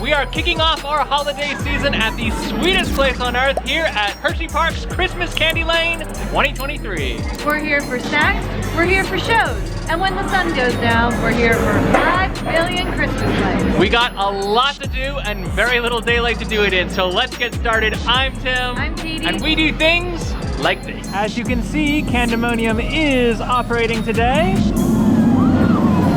we are kicking off our holiday season at the sweetest place on earth here at Hersheypark's Christmas Candylane 2023. We're here for snacks, we're here for shows, and when the sun goes down, we're here for 5 billion Christmas lights. We got a lot to do and very little daylight to do it in, so let's get started. I'm Tim. I'm Katie. And we do things like this. As you can see, Candymonium is operating today.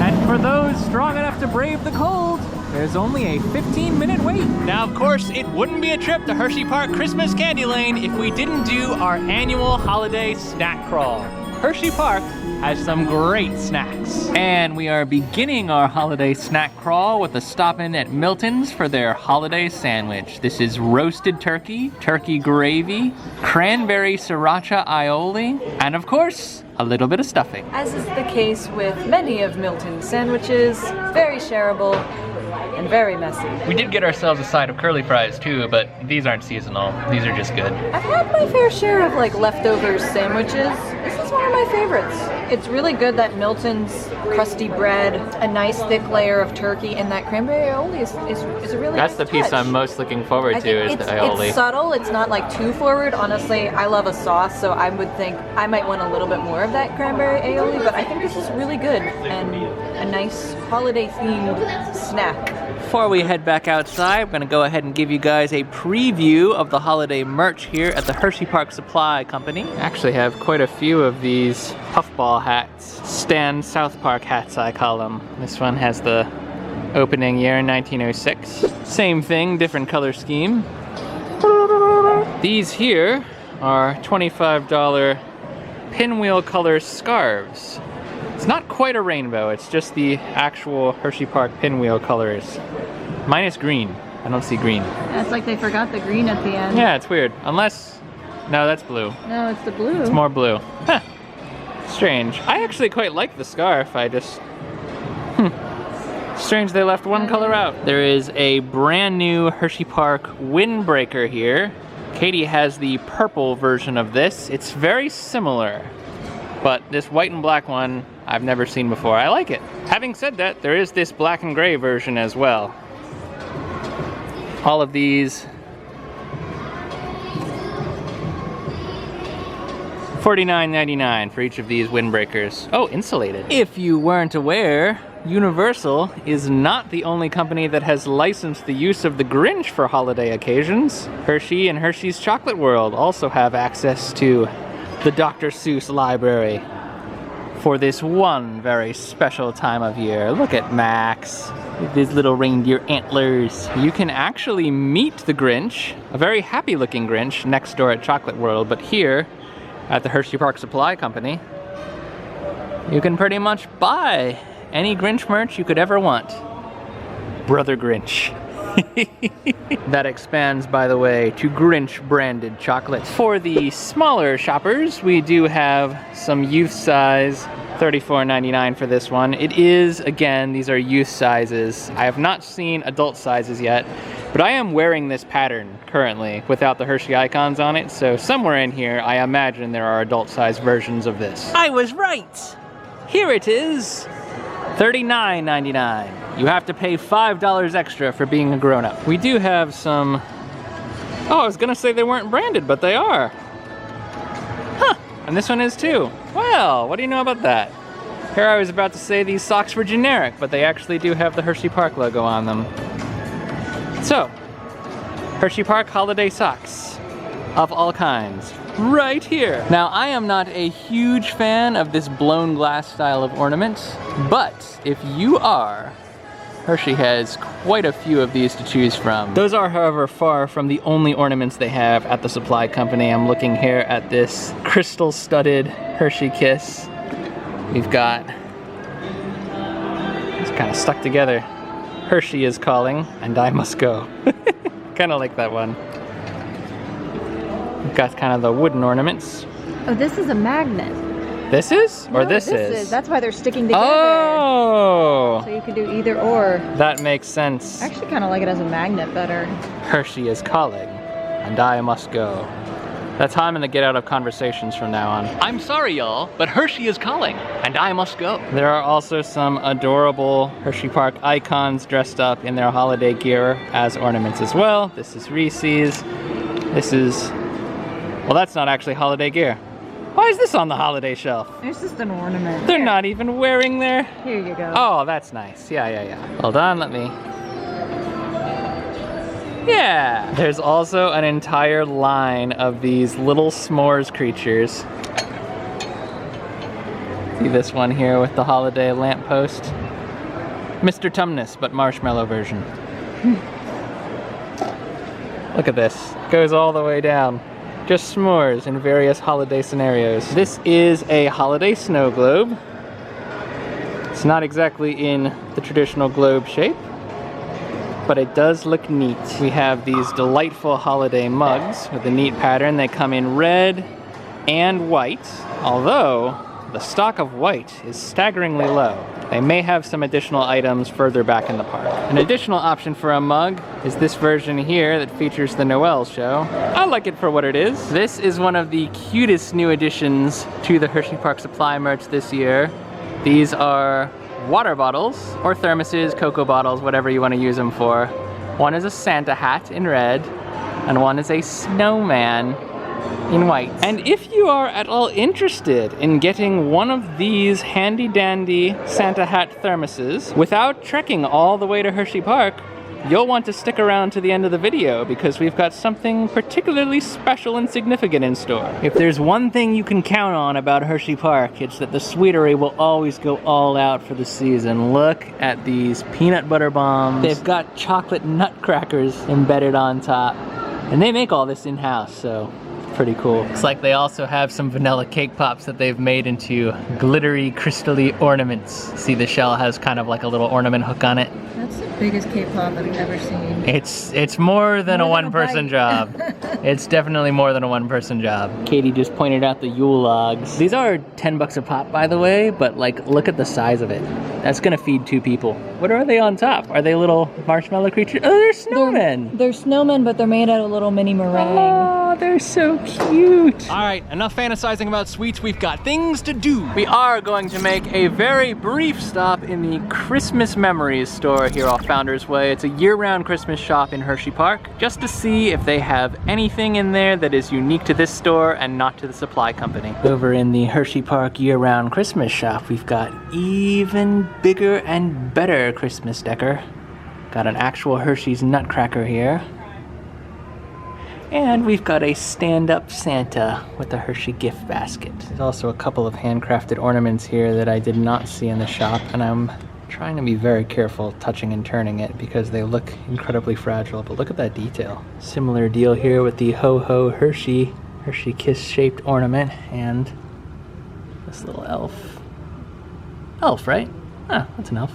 And for those strong enough to brave the cold, there's only a 15-minute wait. Now, of course, it wouldn't be a trip to Hersheypark Christmas Candylane if we didn't do our annual holiday snack crawl. Hersheypark has some great snacks. And we are beginning our holiday snack crawl with a stop-in at Milton's for their holiday sandwich. This is roasted turkey, turkey gravy, cranberry sriracha aioli, and of course, a little bit of stuffing. As is the case with many of Milton's sandwiches, very shareable and very messy. We did get ourselves a side of curly fries too, but these aren't seasonal. These are just good. I've had my fair share of like leftover sandwiches. This is one of my favorites. It's really good that Milton's crusty bread, a nice thick layer of turkey, and that cranberry aioli is a really That's nice the piece touch. I'm most looking forward to is the aioli. It's subtle, it's not like too forward. Honestly, I love a sauce, so I would think I might want a little bit more of that cranberry aioli, but I think this is really good and a nice holiday-themed snack. Before we head back outside, I'm gonna go ahead and give you guys a preview of the holiday merch here at the Hersheypark Supply Company. I actually have quite a few of these puffball hats. Stan South Park hats, I call them. This one has the opening year, 1906. Same thing, different color scheme. These here are $25 pinwheel color scarves. It's not quite a rainbow, it's just the actual Hersheypark pinwheel colors. Minus green. I don't see green. It's like they forgot the green at the end. Yeah, it's weird. Unless, no, that's blue. No, it's the blue. It's more blue. Huh. Strange. I actually quite like the scarf. I just, strange they left one color out. There is a brand new Hersheypark windbreaker here. Katie has the purple version of this. It's very similar, but this white and black one I've never seen before. I like it. Having said that, there is this black and gray version as well. All of these $49.99 for each of these windbreakers. Oh, insulated. If you weren't aware, Universal is not the only company that has licensed the use of the Grinch for holiday occasions. Hershey and Hershey's Chocolate World also have access to the Dr. Seuss library for this one very special time of year. Look at Max with his little reindeer antlers. You can actually meet the Grinch, a very happy looking Grinch, next door at Chocolate World, but here at the Hersheypark Supply Company, you can pretty much buy any Grinch merch you could ever want. Brother Grinch. That expands, by the way, to Grinch branded chocolates. For the smaller shoppers, we do have some youth size, $34.99 for this one. It is, again, these are youth sizes. I have not seen adult sizes yet, but I am wearing this pattern currently without the Hershey icons on it, so somewhere in here, I imagine there are adult size versions of this. I was right! Here it is! $39.99. You have to pay $5 extra for being a grown-up. We do have some... Oh, I was gonna say they weren't branded, but they are. Huh, and this one is too. Well, what do you know about that? Here I was about to say these socks were generic, but they actually do have the Hersheypark logo on them. So, Hersheypark holiday socks of all kinds. Right here. Now, I am not a huge fan of this blown glass style of ornament, but if you are, Hershey has quite a few of these to choose from. Those are, however, far from the only ornaments they have at the supply company. I'm looking here at this crystal-studded Hershey Kiss. We've got, it's kind of stuck together. Hershey is calling, and I must go. Kind of like that one. We've got kind of the wooden ornaments. Oh, this is a magnet. This is? Or No, this is? That's why they're sticking together. Oh! So you can do either or. That makes sense. I actually kind of like it as a magnet better. Hershey is calling, and I must go. That's how I'm gonna get out of conversations from now on. I'm sorry, y'all, but Hershey is calling, and I must go. There are also some adorable Hersheypark icons dressed up in their holiday gear as ornaments as well. This is Reese's. This is, well, that's not actually holiday gear. Why is this on the holiday shelf? It's just an ornament. They're not even wearing their... Here you go. Oh, that's nice. Yeah. Hold on, let me... Yeah! There's also an entire line of these little s'mores creatures. See this one here with the holiday lamppost? Mr. Tumnus, but marshmallow version. Look at this. Goes all the way down. Just s'mores in various holiday scenarios. This is a holiday snow globe. It's not exactly in the traditional globe shape, but it does look neat. We have these delightful holiday mugs with a neat pattern. They come in red and white, although the stock of white is staggeringly low. They may have some additional items further back in the park. An additional option for a mug is this version here that features the Noel show. I like it for what it is. This is one of the cutest new additions to the Hersheypark supply merch this year. These are water bottles, or thermoses, cocoa bottles, whatever you want to use them for. One is a Santa hat in red, and one is a snowman in white. And if you are at all interested in getting one of these handy dandy Santa hat thermoses without trekking all the way to Hersheypark, you'll want to stick around to the end of the video because we've got something particularly special and significant in store. If there's one thing you can count on about Hersheypark, it's that the Sweeterie will always go all out for the season. Look at these peanut butter bombs. They've got chocolate nutcrackers embedded on top. And they make all this in-house, so pretty cool. Looks like they also have some vanilla cake pops that they've made into glittery, crystally ornaments. See, the shell has kind of like a little ornament hook on it. That's the biggest K-pop I've ever seen. It's more than a one-person job. It's definitely more than a one-person job. Katie just pointed out the Yule logs. These are 10 bucks a pop, by the way, but like, look at the size of it. That's gonna feed 2 people. What are they on top? Are they little marshmallow creatures? Oh, they're snowmen. They're snowmen, but they're made out of little mini meringue. Oh, they're so cute. All right, enough fantasizing about sweets. We've got things to do. We are going to make a very brief stop in the Christmas Memories store here off Founders Way. It's a year-round Christmas shop in Hersheypark, just to see if they have anything in there that is unique to this store and not to the supply company. Over in the Hersheypark year-round Christmas shop, we've got even bigger and better Christmas decor. Got an actual Hershey's nutcracker here. And we've got a stand-up Santa with a Hershey gift basket. There's also a couple of handcrafted ornaments here that I did not see in the shop, and I'm trying to be very careful touching and turning it because they look incredibly fragile, but look at that detail. Similar deal here with the Ho-Ho Hershey kiss-shaped ornament and this little elf. Elf, right? Ah, that's an elf.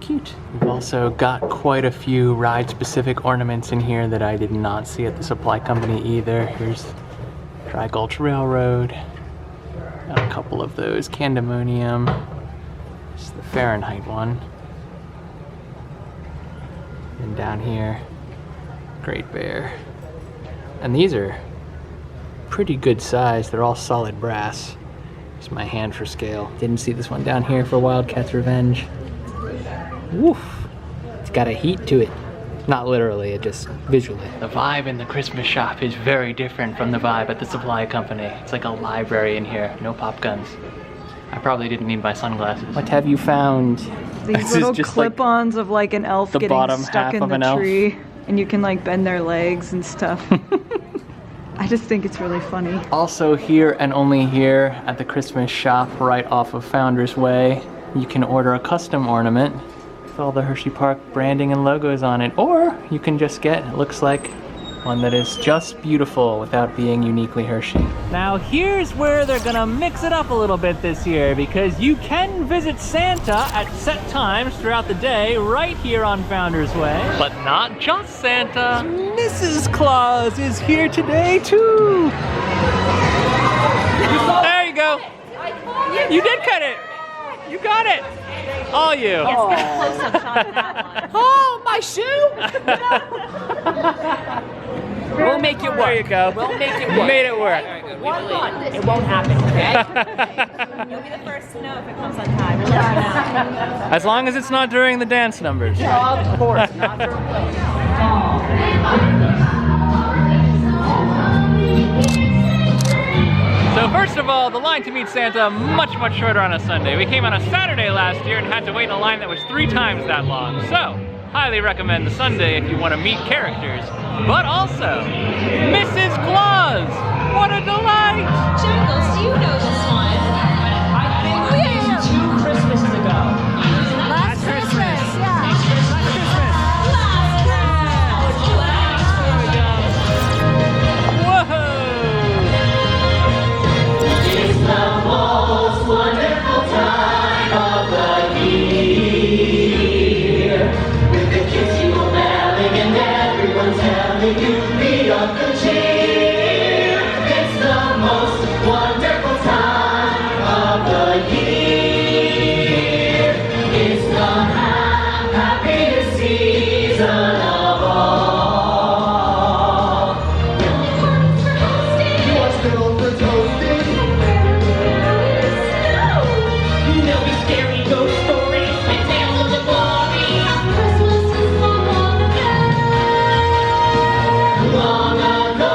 Cute. We've also got quite a few ride-specific ornaments in here that I did not see at the supply company either. Here's Gulch Railroad. Got a couple of those. Candymonium. This is the Fahrenheit one. And down here, Great Bear. And these are pretty good size. They're all solid brass. Here's my hand for scale. Didn't see this one down here for Wildcat's Revenge. Woof. It's got a heat to it. Not literally, it just visually. The vibe in the Christmas shop is very different from the vibe at the supply company. It's like a library in here, no pop guns. I probably didn't need my sunglasses. What have you found? These little clip-ons of like an elf the getting bottom stuck half in of the an elf. tree. And you can like bend their legs and stuff. I just think it's really funny. Also here and only here at the Christmas shop right off of Founders Way, you can order a custom ornament with all the Hersheypark branding and logos on it, or you can just get, it looks like, one that is just beautiful without being uniquely Hershey. Now here's where they're gonna mix it up a little bit this year, because you can visit Santa at set times throughout the day right here on Founders Way. But not just Santa. Mrs. Claus is here today too. There you go. You did cut it. You got it. All you. Yes, get a close-up shot of that one. Oh, my shoe! We'll make it work. There you go. We'll make it work. Made it work. One month. It won't happen, okay? You'll be the first to know if it comes on time. We'll let you know. As long as it's not during the dance numbers. Of course, not for So first of all, the line to meet Santa, much shorter on a Sunday. We came on a Saturday last year and had to wait in a line that was 3 times that long. So, highly recommend the Sunday if you want to meet characters. But also, Mrs. Claus! What a delight! Jungles, do you know this one? I think 2 Christmases ago. Last Christmas, yeah. Whoa! It's the most wonderful time of the year. With the kids you go belling and everyone telling you be of good cheer. It's the most wonderful time of the year. It's the happiest season of all. You are still for toasting. There'll be scary ghost stories and tales of the glory. Christmas is long ago. Long ago.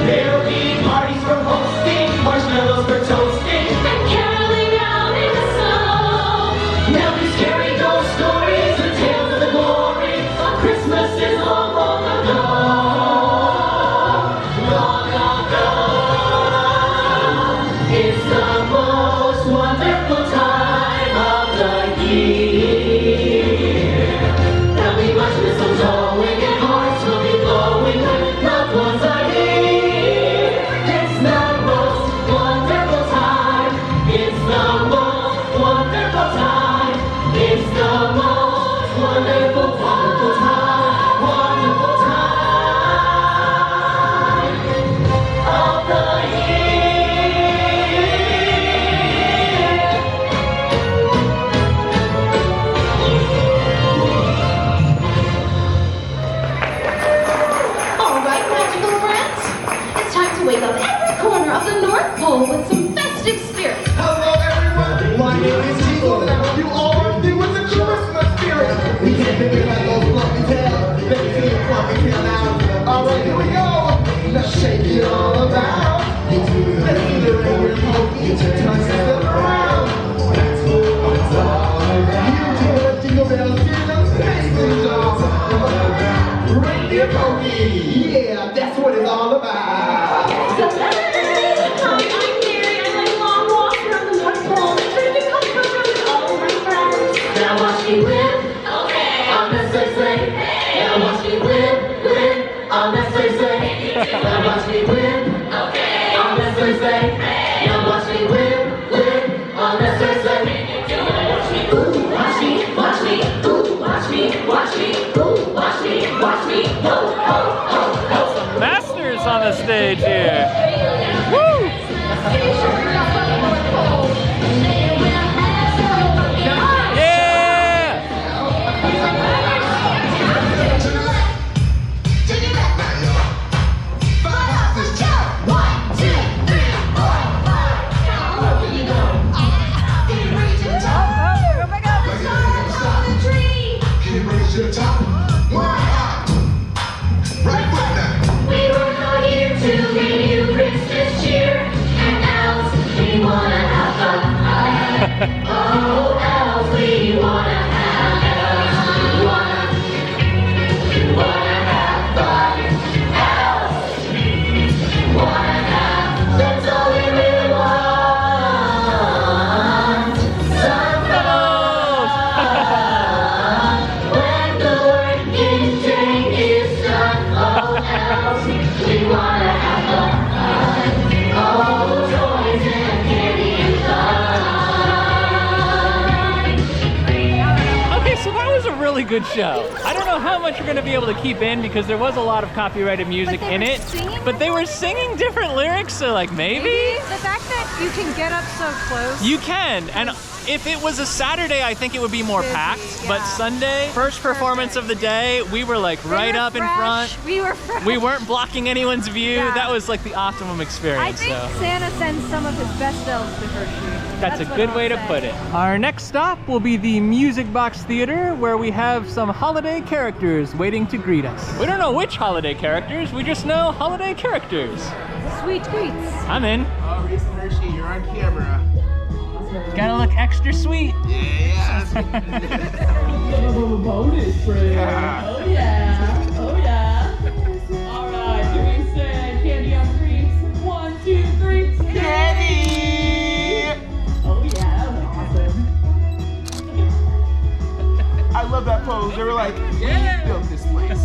There'll be parties for hosting, marshmallows for toasting, and caroling out in the snow. There'll be scary ghost stories and tales of the glory of Christmases long, long ago. Long ago. It's the most wonderful time of the year. There'll be much mistletoeing and hearts will be glowing when loved ones are here. It's the most wonderful time. It's the most wonderful time. It's the most wonderful, wonderful time. Wonderful time of the All right, magical friends. It's time to wake up every corner of the North Pole with some festive spirit. Hello everyone, my name is Eagle. You all are with the Christmas spirit. We can't think about those fluffy tails. Let me see your fluffy tail now. Alright, here we go. Let's shake it all about. Let's do the rain pokey. Turn yourself around. That's what it's all about. You do the jingle bells, hear them amazing job. Reindeer pokey. Yeah, that's what it's all about. Hi, I'm Mary. I like long walks around the North Pole. Drinking comfort with all of my friends. Now watch me win, okay, on the sleigh sleigh. Now watch me win, on the sleigh sleigh. Now watch me win, okay, on the sleigh sleigh. Now watch me win, on the sleigh sleigh. Watch me, ooh, watch me, watch me, ooh, watch me, watch me, ooh, watch me, watch me, ho, ho, ho, ho. Masters on the stage here. Woo! Yeah! We were out here to bring you Christmas cheer, and elves, we wanna have fun. Oh, elves, we wanna have elves, we wanna have fun. Elves, wanna have, that's all we really want. Some fun. When the working day is done, oh, elves, we wanna have fun. Oh, toys and candy and fun. really good show. I don't know how much you're gonna be able to keep in because there was a lot of copyrighted music in it. But they were singing different lyrics, so like maybe? The fact that you can get up so close. You can, and if it was a Saturday, I think it would be more packed. Yeah. But Sunday, first performance of the day, we were like right up in front. We were fresh. We weren't blocking anyone's view. Yeah. That was like the optimum I experience. think So Santa sends some of his best elves to Hershey. that's a what good I'll way to say. put it. Our next stop will be the Music Box Theater, where we have some holiday characters waiting to greet us. We don't know which holiday characters, we just know holiday characters. Sweet tweets. I'm in. Oh, Reese and Hershey, you're on camera. Gotta look extra sweet. Yeah. Bonus friend. Oh yeah. Oh yeah. All right. Do we say candy on 3? 1, 2, 3. Candy! Oh yeah. That was awesome. I love that pose. They were like, we built this place.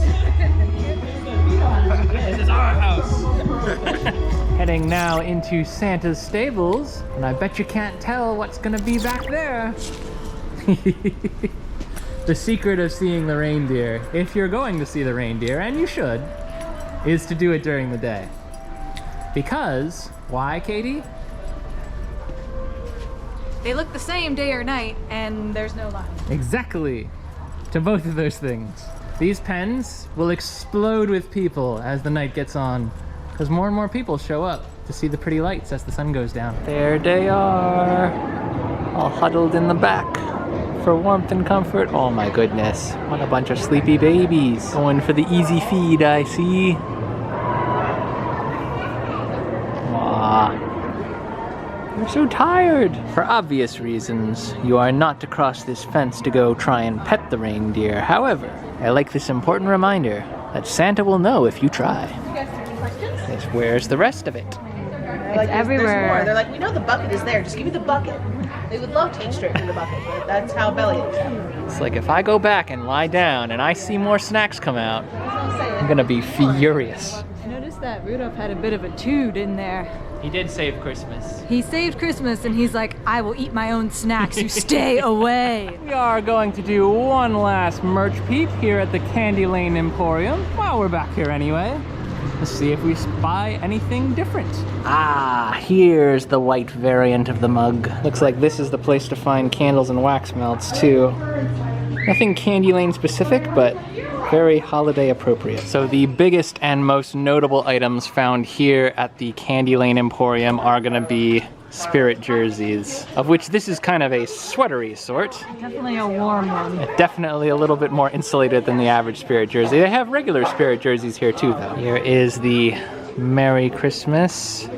This is our house. Heading now into Santa's stables, and I bet you can't tell what's gonna be back there. The secret of seeing the reindeer, if you're going to see the reindeer, and you should, is to do it during the day. Because, why, Katie? They look the same day or night, and there's no line. Exactly, to both of those things. These pens will explode with people as the night gets on, because more and more people show up to see the pretty lights as the sun goes down. There they are, all huddled in the back for warmth and comfort. Oh my goodness, what a bunch of sleepy babies. Going for the easy feed, I see. Aw, they're so tired. For obvious reasons, you are not to cross this fence to go try and pet the reindeer. However, I like this important reminder that Santa will know if you try. Yes, where's the rest of it? Like, everywhere. There's more. They're like, we know the bucket is there. Just give me the bucket. They would love to eat straight from the bucket, but that's how belly is. It's like if I go back and lie down and I see more snacks come out, I'm gonna be furious. I noticed that Rudolph had a bit of a toot in there. He did save Christmas. He saved Christmas, and he's like, I will eat my own snacks, you stay away. We are going to do one last merch peep here at the Candylane Emporium. While we're back here anyway. Let's see if we spy anything different. Ah, here's the white variant of the mug. Looks like this is the place to find candles and wax melts too. Nothing Candylane specific, but very holiday appropriate. So the biggest and most notable items found here at the Candylane Emporium are gonna be spirit jerseys, of which this is kind of a sweatery sort. Definitely a warm one. Definitely a little bit more insulated than the average spirit jersey. They have regular spirit jerseys here too, though. Here is the Merry Christmas.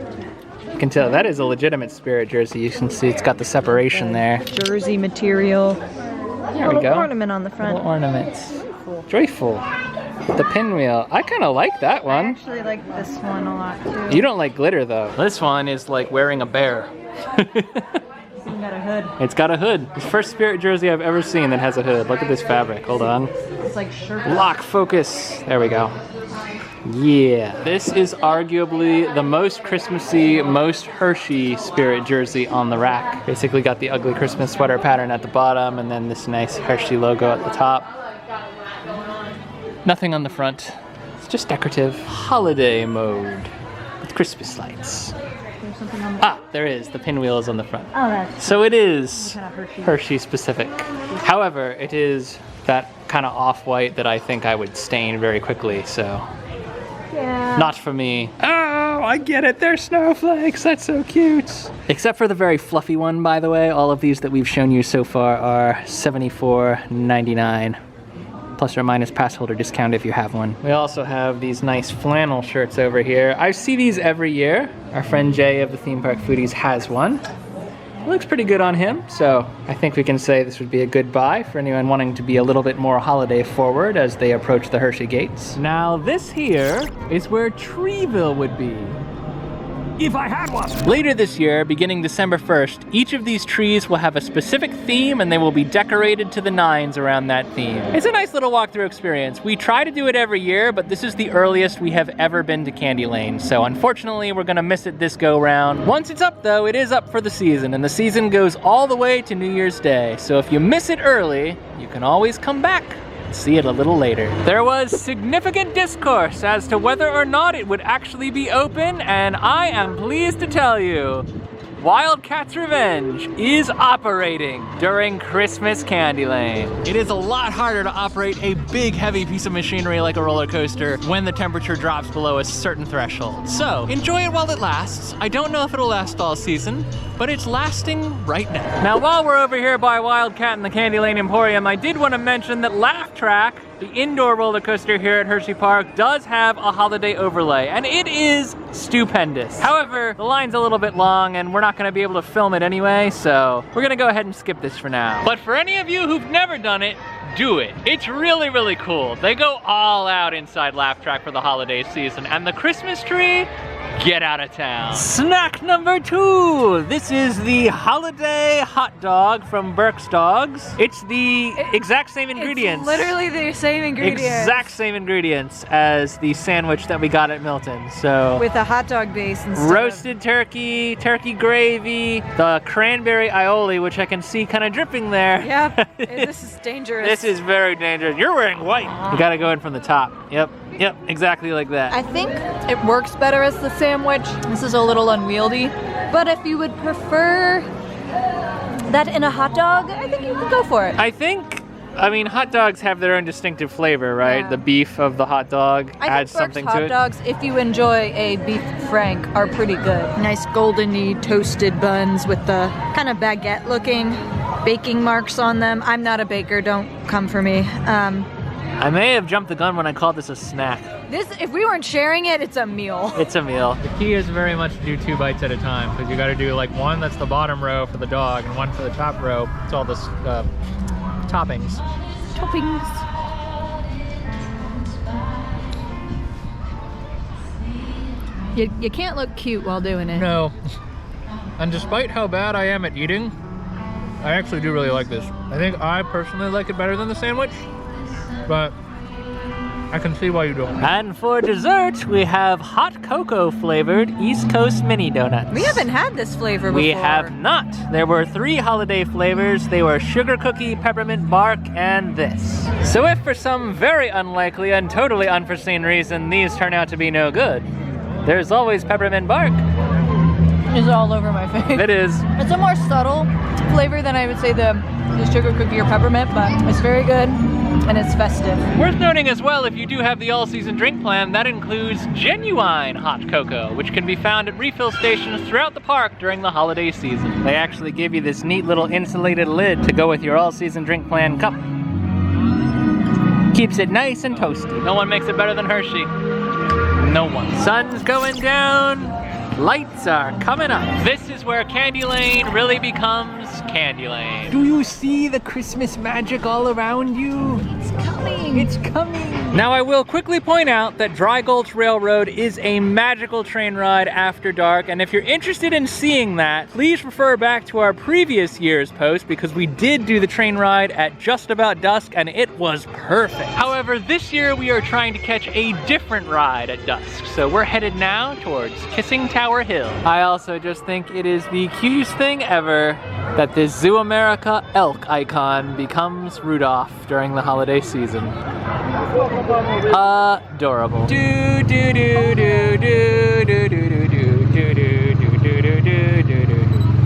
You can tell that is a legitimate spirit jersey. You can see it's got the separation there. Jersey material. There we go. Ornament on the front. Little ornaments. Joyful. The pinwheel. I kind of like that I one. actually like this one a lot too. You don't like glitter though. This one is like wearing a bear. It's even got a hood. It's got a hood. It's the first spirit jersey I've ever seen that has a hood. Look at this fabric. Hold on. It's like shirt. Lock focus. There we go. Yeah. This is arguably the most Christmassy, most Hershey spirit jersey on the rack. Basically got the ugly Christmas sweater pattern at the bottom and then this nice Hershey logo at the top. Nothing on the front. It's just decorative. Holiday mode with Christmas lights. Ah, there is. The pinwheel is on the front. Oh, that's So it is kind of Hershey. Hershey specific. However, it is that kind of off-white that I think I would stain very quickly, so yeah. not for me. Oh, I get it. They're snowflakes. That's so cute. Except for the very fluffy one, by the way. All of these that we've shown you so far are $74.99. Plus or minus pass holder discount if you have one. We also have these nice flannel shirts over here. I see these every year. Our friend Jay of the Theme Park Foodies has one. It looks pretty good on him, so I think we can say this would be a good buy for anyone wanting to be a little bit more holiday forward as they approach the Hershey gates. Now this here is where Treeville would be. If I had one. Later this year, beginning December 1st, each of these trees will have a specific theme and they will be decorated to the nines around that theme. It's a nice little walkthrough experience. We try to do it every year, but this is the earliest we have ever been to Candylane, so unfortunately we're gonna miss it this go round. Once it's up though, it is up for the season, and the season goes all the way to New Year's Day, so if you miss it early, you can always come back See it a little later. There was significant discourse as to whether or not it would actually be open, and I am pleased to tell you, Wildcat's Revenge is operating during Christmas Candylane. It is a lot harder to operate a big, heavy piece of machinery like a roller coaster when the temperature drops below a certain threshold. So, enjoy it while it lasts. I don't know if it'll last all season, but it's lasting right now. Now, while we're over here by Wildcat and the Candylane Emporium, I did want to mention that Laff Trakk, the indoor roller coaster here at Hersheypark, does have a holiday overlay, and it is stupendous. However, the line's a little bit long, and we're not going to be able to film it anyway, so we're going to go ahead and skip this for now. But for any of you who've never done it, do it. It's really, really cool. They go all out inside Laff Trakk for the holiday season, and the Christmas tree, get out of town. Snack number 2. This is the holiday hot dog from Berk's Dogs. It's the exact same ingredients. It's literally the same ingredients. Exact same ingredients as the sandwich that we got at Milton. So with a hot dog base instead. Roasted turkey, turkey gravy, the cranberry aioli, which I can see kind of dripping there. Yep. This is dangerous. This is very dangerous. You're wearing white. You gotta go in from the top. Yep, exactly like that. I think it works better as the sandwich. This is a little unwieldy, but if you would prefer that in a hot dog, I think you could go for it. I mean, hot dogs have their own distinctive flavor, right? Yeah. The beef of the hot dog adds I think something Berk's to hot it. dogs, if you enjoy a beef frank, are pretty good. Nice goldeny toasted buns with the kind of baguette looking baking marks on them. I'm not a baker, don't come for me. I may have jumped the gun when I called this a snack. If we weren't sharing it, it's a meal. It's a meal. The key is very much to do 2 bites at a time, because you got to do like one that's the bottom row for the dog and one for the top row. It's all this toppings. Toppings. You can't look cute while doing it. No. And despite how bad I am at eating, I actually do really like this. I think I personally like it better than the sandwich, but I can see why you don't. And for dessert, we have hot cocoa flavored East Coast mini donuts. We haven't had this flavor before. We have not. There were 3 holiday flavors. They were sugar cookie, peppermint bark, and this. So if for some very unlikely and totally unforeseen reason these turn out to be no good, there's always peppermint bark. It's all over my face. It is. It's a more subtle flavor than I would say the sugar cookie or peppermint, but it's very good and it's festive. Worth noting as well, if you do have the all-season drink plan, that includes genuine hot cocoa, which can be found at refill stations throughout the park during the holiday season. They actually give you this neat little insulated lid to go with your all-season drink plan cup. Keeps it nice and toasty. No one makes it better than Hershey. No one. Sun's going down. Lights are coming up. This is where Candylane really becomes Candylane. Do you see the Christmas magic all around you? It's coming. It's coming. Now I will quickly point out that Dry Gulch Railroad is a magical train ride after dark, and if you're interested in seeing that, please refer back to our previous year's post, because we did do the train ride at just about dusk and it was perfect. However, this year we are trying to catch a different ride at dusk, so we're headed now towards Kissing Tower Hill. I also just think it is the cutest thing ever that this Zoo America elk icon becomes Rudolph during the holiday season. Adorable. Do do do do do do do do do do do do do do do do.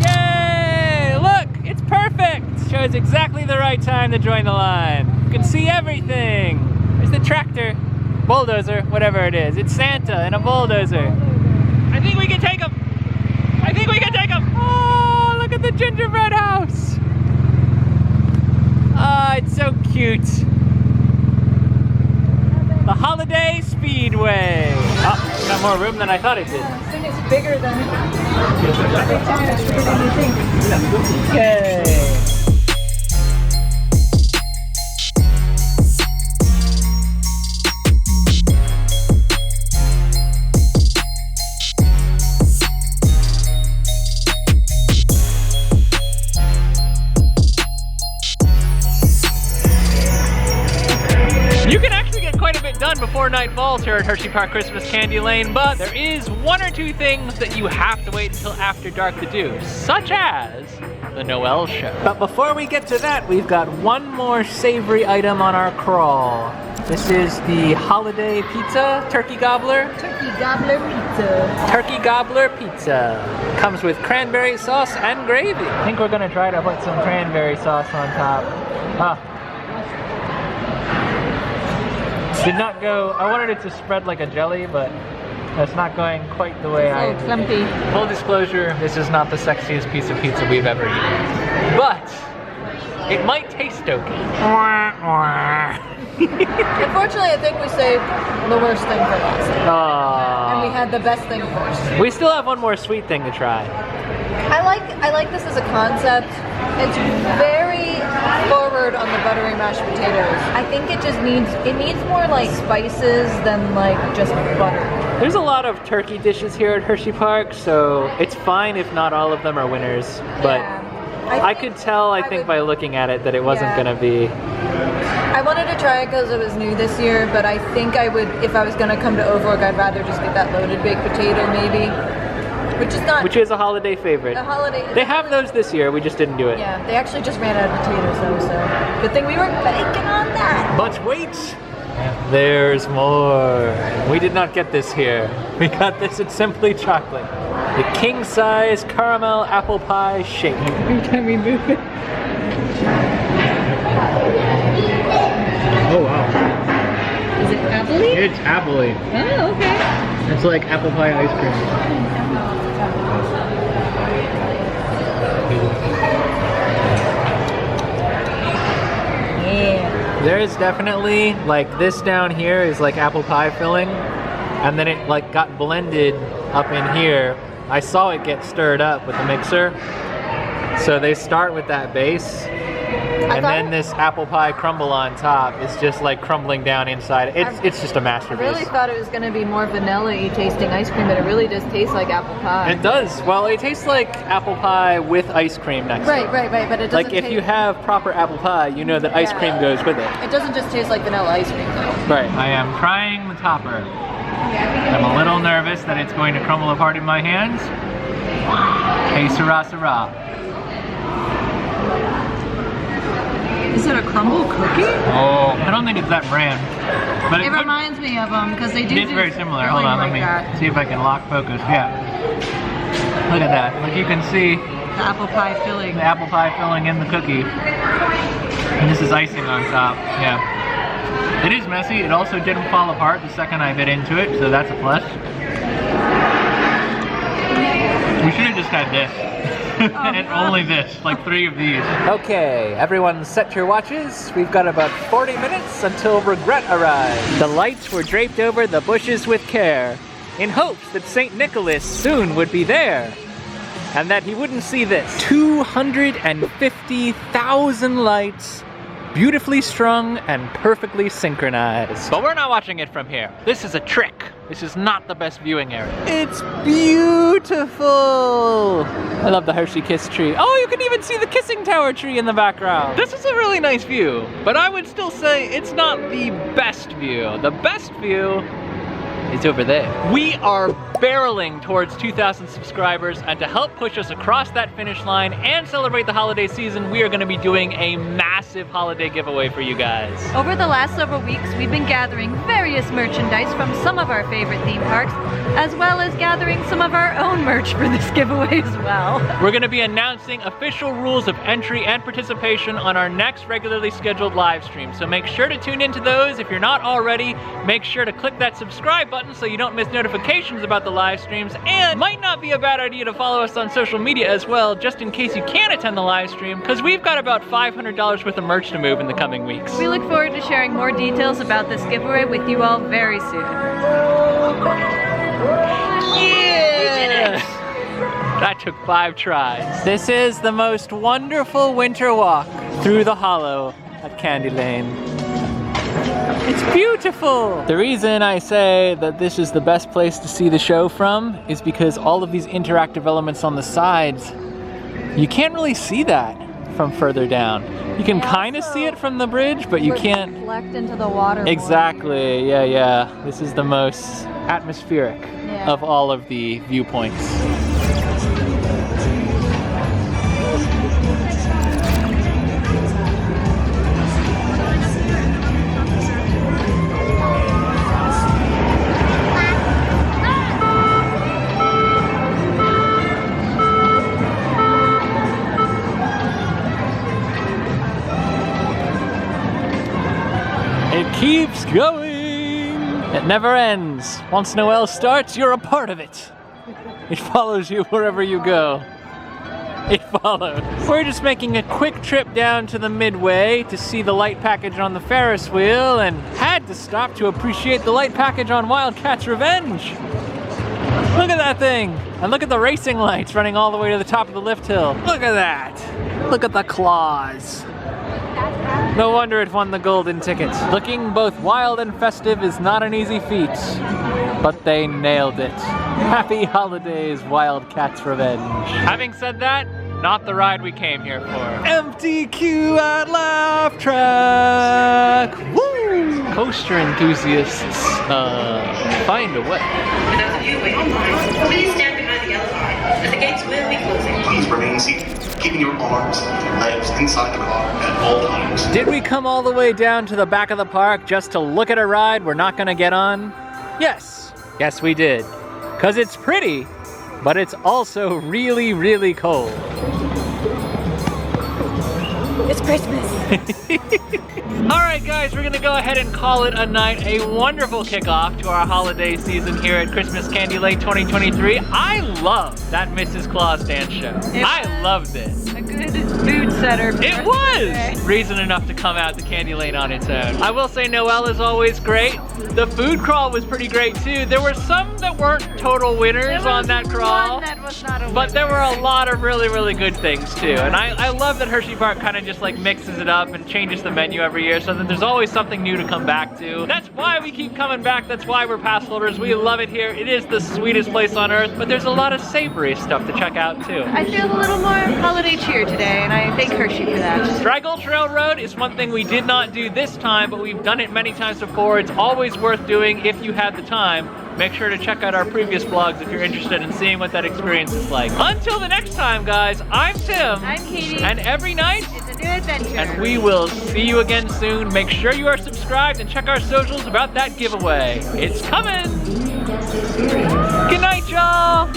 Yay! Look, it's perfect. Shows exactly the right time to join the line. You can see everything. There's the tractor, bulldozer, whatever it is. It's Santa and a bulldozer. I think we can take him. I think we can take him. Oh, look at the gingerbread house. Oh, it's so cute. The Holiday Speedway. Oh, got more room than I thought it did. I think it's bigger than you think. Yay. You can actually get quite a bit done before night falls here at Hersheypark Christmas Candylane, but there is 1 or 2 things that you have to wait until after dark to do, such as the Noel show. But before we get to that, we've got one more savory item on our crawl. This is the holiday pizza, turkey gobbler. Turkey Gobbler pizza. Turkey gobbler pizza. Comes with cranberry sauce and gravy. I think we're gonna try to put some cranberry sauce on top. Did not go, I wanted it to spread like a jelly, but that's not going quite the way I... Oh, clumpy. Full disclosure, this is not the sexiest piece of pizza we've ever eaten. But it might taste okay. Unfortunately, I think we saved the worst thing for last. And we Aww. had the best thing first. We still have one more sweet thing to try. I like this as a concept. It's very forward on the buttery mashed potatoes. I think it needs more like spices than like just butter. There's a lot of turkey dishes here at Hersheypark, so it's fine if not all of them are winners. But Yeah. I could tell, I think, by looking at it that it wasn't Yeah. gonna be. I wanted to try it because it was new this year, but I think I would, if I was gonna come to Boardwalk, I'd rather just get that loaded baked potato maybe. Which is a holiday favorite. a holiday. They have those this year, we just didn't do it. Yeah, they actually just ran out of potatoes though, so good thing we weren't banking on that. But wait! There's more. We did not get this here. We got this at Simply Chocolate. The king-size caramel apple pie shake. Every time we move it. Oh wow. Is it appley? It's appley. Oh, okay. It's like apple pie ice cream. Yeah. There is definitely, like, this down here is like apple pie filling, and then it like got blended up in here. I saw it get stirred up with the mixer. So they start with that base, and then this apple pie crumble on top is just like crumbling down inside. It's just a I masterpiece. really thought it was going to be more vanilla-y tasting ice cream, but it really does taste like apple pie. It does. Well, it tastes like apple pie with ice cream next to it. Right, but it doesn't Like if you have proper apple pie, you know that ice cream goes with it. It doesn't just taste like vanilla ice cream though. Right. I am trying the topper. I'm a little nervous that it's going to crumble apart in my hands. Hey, sirrah, sirrah. Is it a crumble cookie? Oh, I don't think it's that brand. But It reminds me of them because they do. It is very similar. filling Hold on, like let me that. see if I can lock focus. Yeah. Look at that. Like you can see The apple pie filling. the apple pie filling in the cookie. And this is icing on top. Yeah. It is messy. It also didn't fall apart the second I bit into it, so that's a plus. We should have just had this. And only this, like 3 of these. Okay, everyone set your watches. We've got about 40 minutes until regret arrives. The lights were draped over the bushes with care, in hopes that St. Nicholas soon would be there, and that he wouldn't see this. 250,000 lights, beautifully strung and perfectly synchronized. But we're not watching it from here. This is a trick. This is not the best viewing area. It's beautiful! I love the Hershey Kiss tree. Oh, you can even see the kissing tower tree in the background. This is a really nice view, but I would still say it's not the best view. The best view is over there. We are barreling towards 2,000 subscribers, and to help push us across that finish line and celebrate the holiday season, we are going to be doing a massive holiday giveaway for you guys. Over the last several weeks, we've been gathering various merchandise from some of our favorite theme parks, as well as gathering some of our own merch for this giveaway as well. We're going to be announcing official rules of entry and participation on our next regularly scheduled live stream, so make sure to tune into those. If you're not already, make sure to click that subscribe button so you don't miss notifications about the live streams, and might not be a bad idea to follow us on social media as well, just in case you can't attend the live stream, because we've got about $500 worth of merch to move in the coming weeks. We look forward to sharing more details about this giveaway with you all very soon. Yeah! That took 5 tries. This is the most wonderful winter walk through the hollow at Candylane. It's beautiful! The reason I say that this is the best place to see the show from is because all of these interactive elements on the sides, you can't really see that from further down. You can kind of see it from the bridge, but you can't. Reflect into the water. Exactly, yeah. This is the most atmospheric of all of the viewpoints. keeps going. It never ends. Once Noel starts, you're a part of it. It follows you wherever you go. It follows. We're just making a quick trip down to the Midway to see the light package on the Ferris wheel and had to stop to appreciate the light package on Wildcat's Revenge. Look at that thing. And look at the racing lights running all the way to the top of the lift hill. Look at that. Look at the claws. No wonder it won the golden ticket. Looking both wild and festive is not an easy feat, but they nailed it. Happy holidays, Wildcat's Revenge. Having said that, not the ride we came here for. Empty queue at Laff Trakk. Woo! Coaster enthusiasts, find a way. For those of you waiting in line, please stand behind the yellow line, as the gates will be closing. Please remain seated, keeping your arms and legs inside the car at all times. Did we come all the way down to the back of the park just to look at a ride we're not gonna get on? Yes. Yes, we did. 'Cause it's pretty, but it's also really, really cold. It's Christmas. All right, guys, we're gonna go ahead and call it a night. A wonderful kickoff to our holiday season here at Christmas Candylane 2023. I loved that Mrs. Claus dance show. I loved it. A good food setter. For It was reason enough to come out to Candylane on its own. I will say Noel is always great. The food crawl was pretty great too. There were some that weren't total winners on that crawl, That was not a but there were a lot of really, really good things too. And I love that Hersheypark kind of just like mixes it up and changes the menu every year so that there's always something new to come back to. That's why we keep coming back. That's why we're pass holders. We love it here. It is the sweetest place on earth, but there's a lot of savory stuff to check out too. I feel a little more holiday cheer today, and I thank Hershey for that. Dry Gulch Railroad is one thing we did not do this time, but we've done it many times before. It's always worth doing if you have the time. Make sure to check out our previous vlogs if you're interested in seeing what that experience is like. Until the next time, guys, I'm Tim. I'm Katie. And every night, It's a new adventure. and we will see you again soon. Make sure you are subscribed and check our socials about that giveaway. It's coming. Good night, y'all.